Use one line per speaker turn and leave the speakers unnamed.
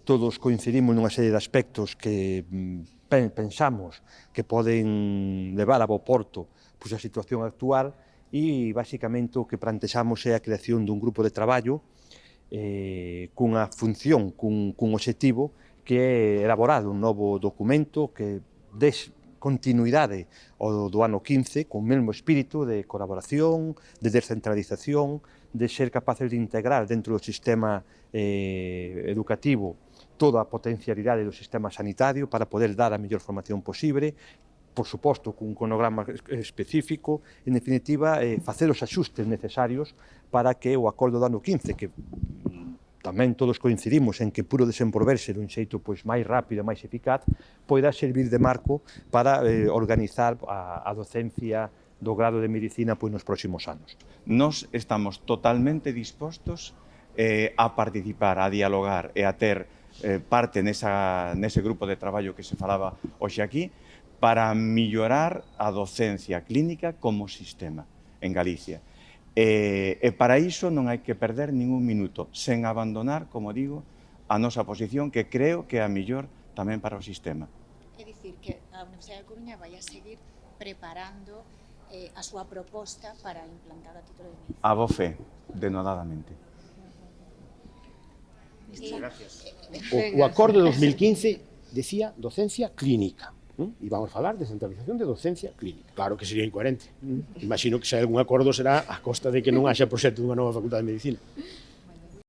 todos coincidimos nunha serie de aspectos que pensamos que poden levar a bo porto pois, a situación actual e, basicamente, o que plantexamos é a creación dun grupo de traballo cunha función, cun obxectivo que é elaborar un novo documento que des continuidade ao do ano 15 con o mesmo espírito de colaboración, de descentralización, de ser capaces de integrar dentro do sistema educativo toda a potencialidade do sistema sanitario para poder dar a mellor formación posible, por suposto, cun cronograma específico, en definitiva, facer os axustes necesarios para que o acordo do ano 15, que tamén todos coincidimos en que puro desenvolverse dun xeito pois, máis rápido e máis eficaz, poida servir de marco para organizar a docencia do grado de Medicina pois, nos próximos anos.
Nós estamos totalmente dispostos a participar, a dialogar e a ter parte nese grupo de traballo que se falaba hoxe aquí para mellorar a docencia clínica como sistema en Galicia. E para iso non hai que perder ningún minuto, sen abandonar, como digo, a nosa posición, que creo que é a mellor tamén para o sistema.
É dicir, que a Universidade de Coruña vai a seguir preparando a súa proposta para implantar a título de medicina.
A bo fe, denodadamente.
O acordo de 2015 decía docencia clínica. E vamos falar de centralización de docencia clínica. Claro que sería incoherente. Imagino que se hai algún acordo será a costa de que non haxa proxecto dunha nova facultade de medicina.